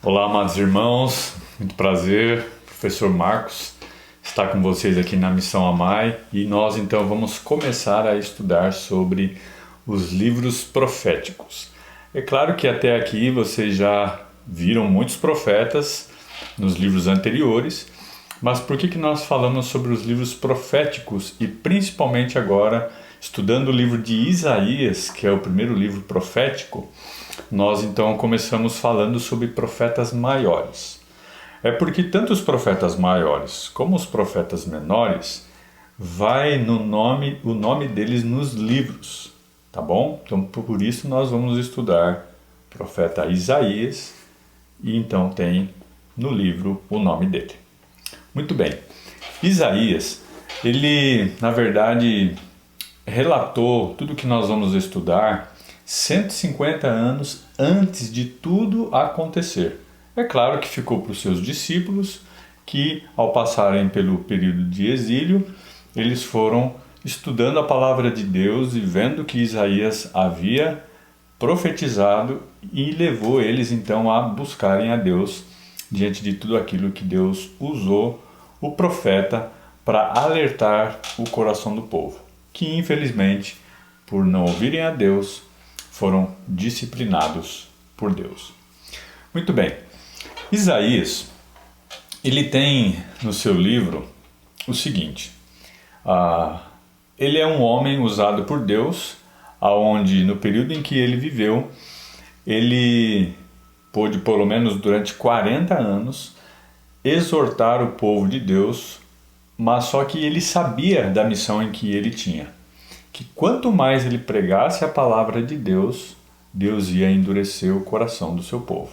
Olá, amados irmãos, muito prazer, professor Marcos está com vocês aqui na Missão Amai e nós então vamos começar a estudar sobre os livros proféticos. É claro que até aqui vocês já viram muitos profetas nos livros anteriores, mas por que nós falamos sobre os livros proféticos e principalmente agora, estudando o livro de Isaías, que é o primeiro livro profético, nós então começamos falando sobre profetas maiores. É porque tanto os profetas maiores como os profetas menores vai no nome, o nome deles nos livros, tá bom? Então por isso nós vamos estudar o profeta Isaías e então tem no livro o nome dele. Muito bem. Isaías, ele na verdade relatou tudo que nós vamos estudar 150 anos antes de tudo acontecer. É claro que ficou para os seus discípulos que, ao passarem pelo período de exílio, eles foram estudando a palavra de Deus e vendo que Isaías havia profetizado e levou eles então a buscarem a Deus diante de tudo aquilo que Deus usou o profeta para alertar o coração do povo, que infelizmente, por não ouvirem a Deus, foram disciplinados por Deus. Muito bem. Isaías, ele tem no seu livro o seguinte, ele é um homem usado por Deus, aonde no período em que ele viveu, ele pôde, pelo menos durante 40 anos, exortar o povo de Deus, mas só que ele sabia da missão em que ele tinha. Que quanto mais ele pregasse a palavra de Deus, Deus ia endurecer o coração do seu povo.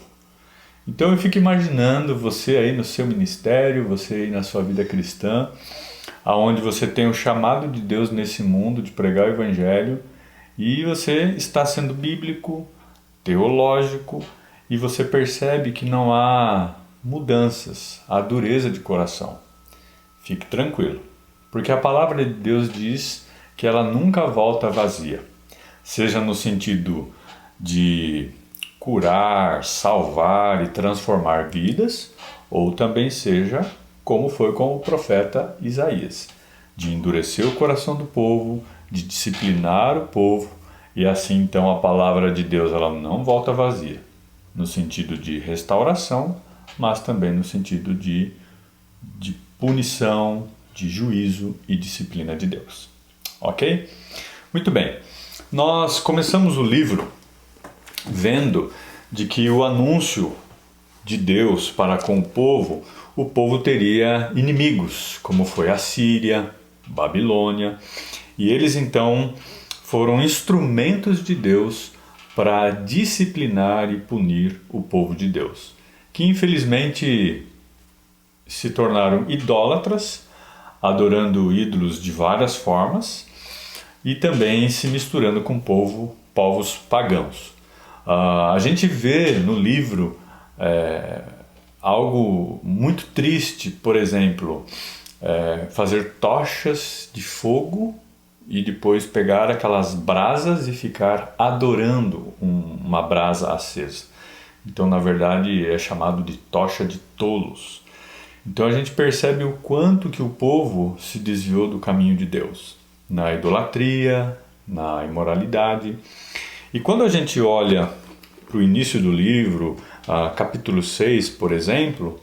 Então eu fico imaginando você aí no seu ministério, você aí na sua vida cristã, aonde você tem o chamado de Deus nesse mundo de pregar o evangelho, e você está sendo bíblico, teológico, e você percebe que não há mudanças, há dureza de coração. Fique tranquilo, porque a palavra de Deus diz que ela nunca volta vazia, seja no sentido de curar, salvar e transformar vidas, ou também seja como foi com o profeta Isaías, de endurecer o coração do povo, de disciplinar o povo, e assim então a palavra de Deus ela não volta vazia, no sentido de restauração, mas também no sentido de punição, de juízo e disciplina de Deus. Ok? Muito bem. Nós começamos o livro vendo de que o anúncio de Deus para com o povo teria inimigos, como foi a Síria, Babilônia, e eles então foram instrumentos de Deus para disciplinar e punir o povo de Deus, que infelizmente se tornaram idólatras, adorando ídolos de várias formas, e também se misturando com povos pagãos. A gente vê no livro algo muito triste, por exemplo, fazer tochas de fogo e depois pegar aquelas brasas e ficar adorando uma brasa acesa. Então, na verdade, é chamado de tocha de tolos. Então a gente percebe o quanto que o povo se desviou do caminho de Deus, na idolatria, na imoralidade. E quando a gente olha para o início do livro, capítulo 6, por exemplo,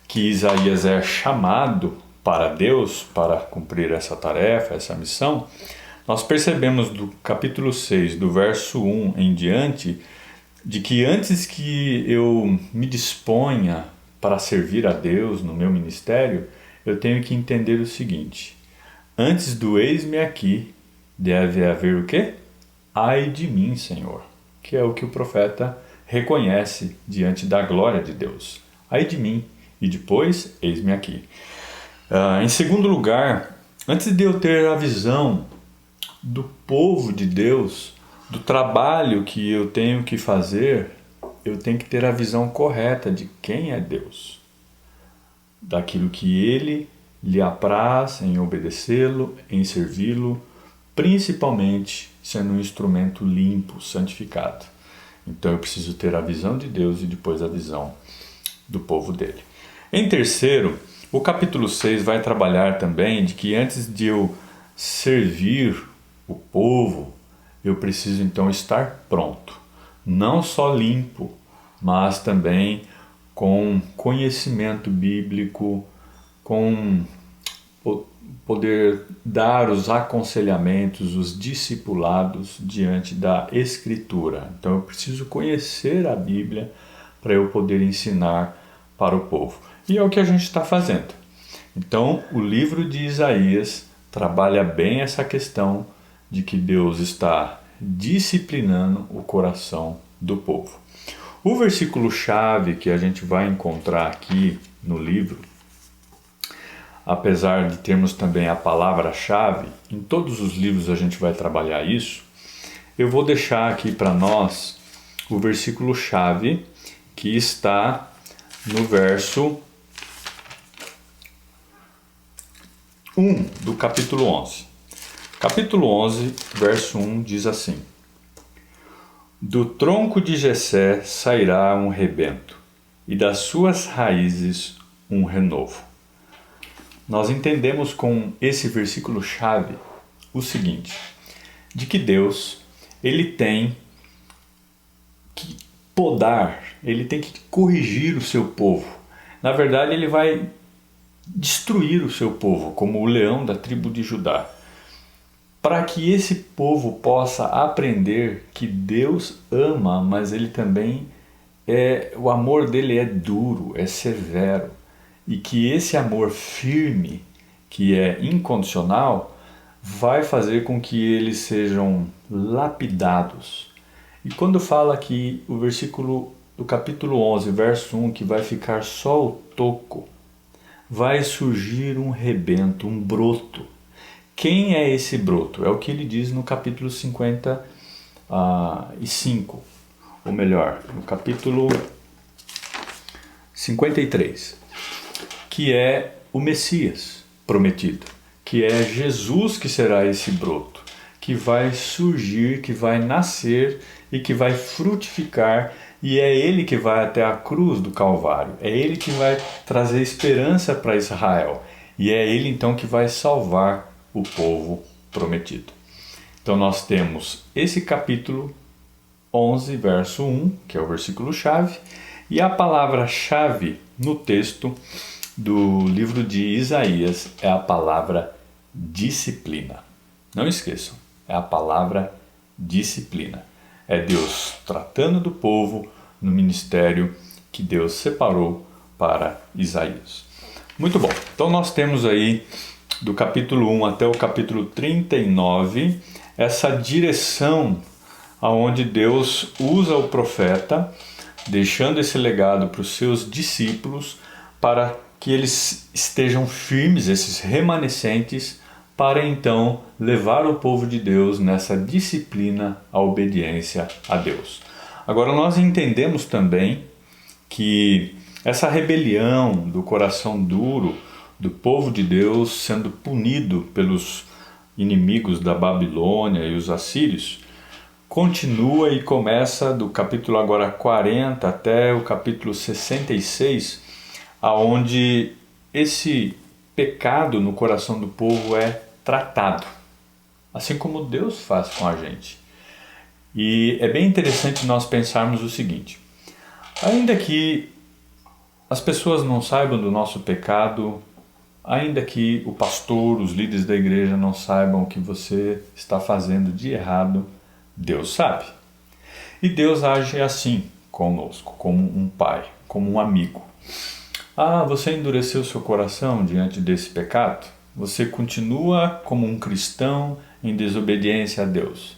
que Isaías é chamado para Deus para cumprir essa tarefa, essa missão, nós percebemos do capítulo 6, do verso 1 em diante, de que antes que eu me disponha para servir a Deus no meu ministério, eu tenho que entender o seguinte: antes do eis-me aqui, deve haver o quê? Ai de mim, Senhor, que é o que o profeta reconhece diante da glória de Deus. Ai de mim, e depois, eis-me aqui. Em segundo lugar, antes de eu ter a visão do povo de Deus, do trabalho que eu tenho que fazer, eu tenho que ter a visão correta de quem é Deus, daquilo que Ele lhe apraz em obedecê-lo, em servi-lo, principalmente sendo um instrumento limpo, santificado. Então eu preciso ter a visão de Deus e depois a visão do povo dele. Em terceiro, o capítulo 6 vai trabalhar também de que antes de eu servir o povo, eu preciso então estar pronto. Não só limpo, mas também com conhecimento bíblico, com poder dar os aconselhamentos, os discipulados diante da Escritura. Então eu preciso conhecer a Bíblia para eu poder ensinar para o povo. E é o que a gente está fazendo. Então o livro de Isaías trabalha bem essa questão de que Deus está disciplinando o coração do povo. O versículo-chave que a gente vai encontrar aqui no livro, apesar de termos também a palavra-chave, em todos os livros a gente vai trabalhar isso, eu vou deixar aqui para nós o versículo-chave que está no verso 1 do capítulo 11. Capítulo 11, verso 1 diz assim: Do tronco de Jessé sairá um rebento, e das suas raízes um renovo. Nós entendemos com esse versículo-chave o seguinte, de que Deus, ele tem que podar, ele tem que corrigir o seu povo. Na verdade, ele vai destruir o seu povo, como o leão da tribo de Judá, para que esse povo possa aprender que Deus ama, mas ele também o amor dele é duro, é severo, e que esse amor firme, que é incondicional, vai fazer com que eles sejam lapidados. E quando fala aqui o versículo do capítulo 11, verso 1, que vai ficar só o toco, vai surgir um rebento, um broto. Quem é esse broto? É o que ele diz no capítulo 55, ou melhor, no capítulo 53, que é o Messias prometido, que é Jesus que será esse broto, que vai surgir, que vai nascer e que vai frutificar, e é ele que vai até a cruz do Calvário, é ele que vai trazer esperança para Israel, e é ele então que vai salvar o povo prometido. Então nós temos esse capítulo 11, verso 1, que é o versículo-chave, e a palavra-chave no texto do livro de Isaías é a palavra disciplina. Não esqueçam, é a palavra disciplina. É Deus tratando do povo no ministério que Deus separou para Isaías. Muito bom, então nós temos aí do capítulo 1 até o capítulo 39, essa direção aonde Deus usa o profeta, deixando esse legado para os seus discípulos, para que eles estejam firmes, esses remanescentes, para então levar o povo de Deus nessa disciplina à obediência a Deus. Agora nós entendemos também que essa rebelião do coração duro do povo de Deus sendo punido pelos inimigos da Babilônia e os assírios, continua e começa do capítulo agora 40 até o capítulo 66, aonde esse pecado no coração do povo é tratado, assim como Deus faz com a gente. E é bem interessante nós pensarmos o seguinte, ainda que as pessoas não saibam do nosso pecado, ainda que o pastor, os líderes da igreja não saibam o que você está fazendo de errado, Deus sabe. E Deus age assim conosco, como um pai, como um amigo. Ah, você endureceu seu coração diante desse pecado? Você continua como um cristão em desobediência a Deus.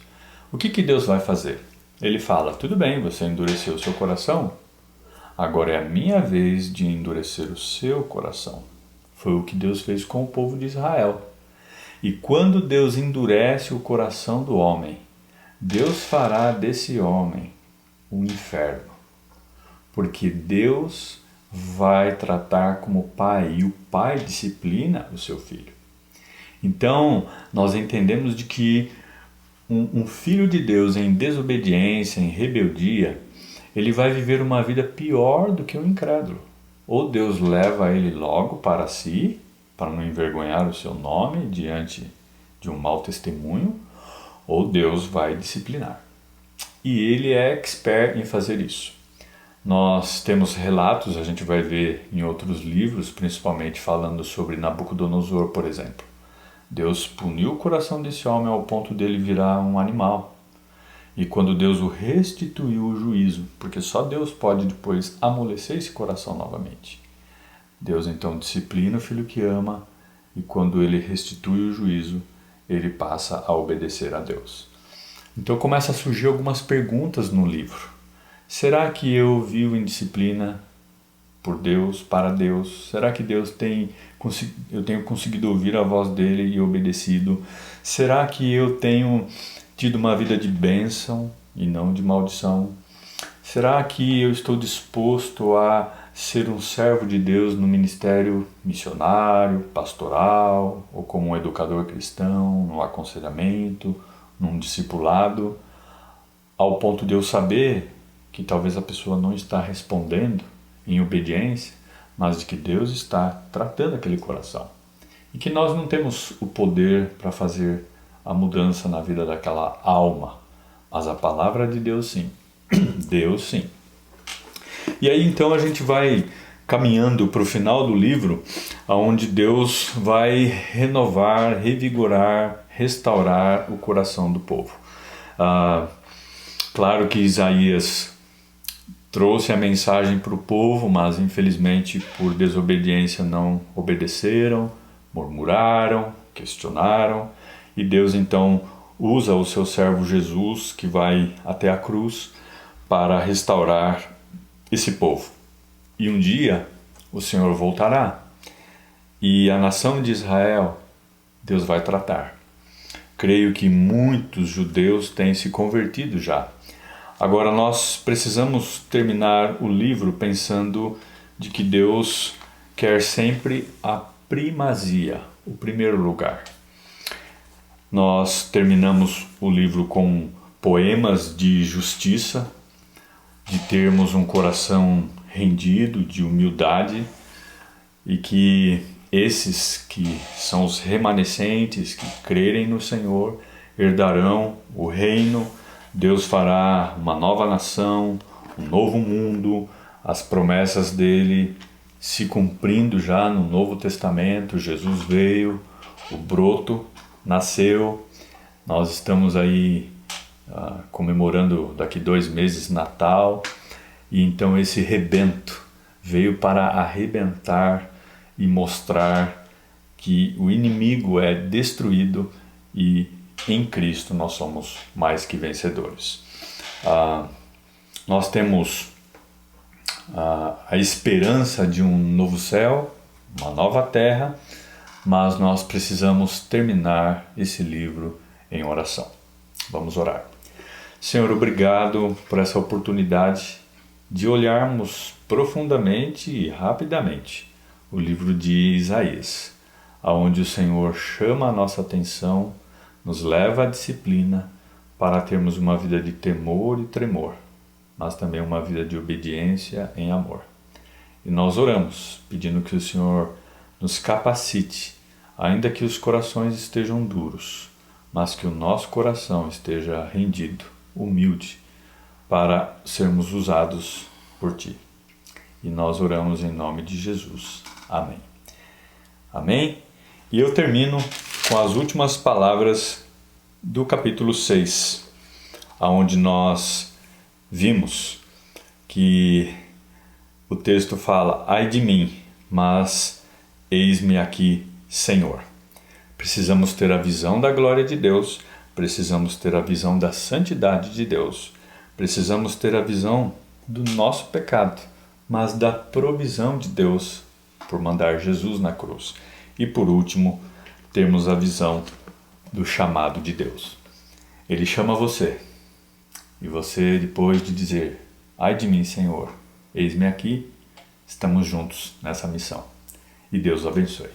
O que Deus vai fazer? Ele fala, tudo bem, você endureceu seu coração, agora é a minha vez de endurecer o seu coração. Foi o que Deus fez com o povo de Israel. E quando Deus endurece o coração do homem, Deus fará desse homem um inferno. Porque Deus vai tratar como pai, e o pai disciplina o seu filho. Então, nós entendemos de que um filho de Deus em desobediência, em rebeldia, ele vai viver uma vida pior do que o incrédulo. Ou Deus leva ele logo para si, para não envergonhar o seu nome diante de um mau testemunho, ou Deus vai disciplinar. E ele é expert em fazer isso. Nós temos relatos, a gente vai ver em outros livros, principalmente falando sobre Nabucodonosor, por exemplo. Deus puniu o coração desse homem ao ponto dele virar um animal. E quando Deus o restituiu o juízo, porque só Deus pode depois amolecer esse coração novamente. Deus então disciplina o filho que ama, e quando ele restitui o juízo, ele passa a obedecer a Deus. Então começa a surgir algumas perguntas no livro. Será que eu vivo em disciplina por Deus, para Deus? Será que eu tenho conseguido ouvir a voz dele e obedecido? Será que eu tenho tido uma vida de bênção e não de maldição? Será que eu estou disposto a ser um servo de Deus no ministério missionário, pastoral, ou como um educador cristão, no aconselhamento, num discipulado, ao ponto de eu saber que talvez a pessoa não está respondendo em obediência, mas de que Deus está tratando aquele coração. E que nós não temos o poder para fazer a mudança na vida daquela alma, mas a palavra de Deus sim. Deus sim. E aí então a gente vai caminhando para o final do livro, onde Deus vai renovar, revigorar, restaurar o coração do povo. Claro que Isaías trouxe a mensagem para o povo, mas infelizmente por desobediência não obedeceram, murmuraram, questionaram, e Deus então usa o seu servo Jesus, que vai até a cruz, para restaurar esse povo. E um dia o Senhor voltará, e a nação de Israel Deus vai tratar. Creio que muitos judeus têm se convertido já. Agora nós precisamos terminar o livro pensando de que Deus quer sempre a primazia, o primeiro lugar. Nós terminamos o livro com poemas de justiça, de termos um coração rendido, de humildade, e que esses que são os remanescentes, que crerem no Senhor, herdarão o reino. Deus fará uma nova nação, um novo mundo, as promessas dele se cumprindo já no Novo Testamento. Jesus veio, o broto nasceu, nós estamos aí comemorando daqui 2 meses Natal, e então esse rebento veio para arrebentar e mostrar que o inimigo é destruído e em Cristo nós somos mais que vencedores. Nós temos a esperança de um novo céu, uma nova terra, mas nós precisamos terminar esse livro em oração. Vamos orar. Senhor, obrigado por essa oportunidade de olharmos profundamente e rapidamente o livro de Isaías, aonde o Senhor chama a nossa atenção, nos leva à disciplina para termos uma vida de temor e tremor, mas também uma vida de obediência em amor. E nós oramos, pedindo que o Senhor nos capacite, ainda que os corações estejam duros, mas que o nosso coração esteja rendido, humilde, para sermos usados por Ti. E nós oramos em nome de Jesus. Amém. Amém? E eu termino com as últimas palavras do capítulo 6, onde nós vimos que o texto fala: ai de mim, mas eis-me aqui, Senhor. Precisamos ter a visão da glória de Deus, precisamos ter a visão da santidade de Deus, precisamos ter a visão do nosso pecado, mas da provisão de Deus por mandar Jesus na cruz. E por último, temos a visão do chamado de Deus. Ele chama você, e você, depois de dizer: ai de mim, Senhor, eis-me aqui, estamos juntos nessa missão. E Deus o abençoe.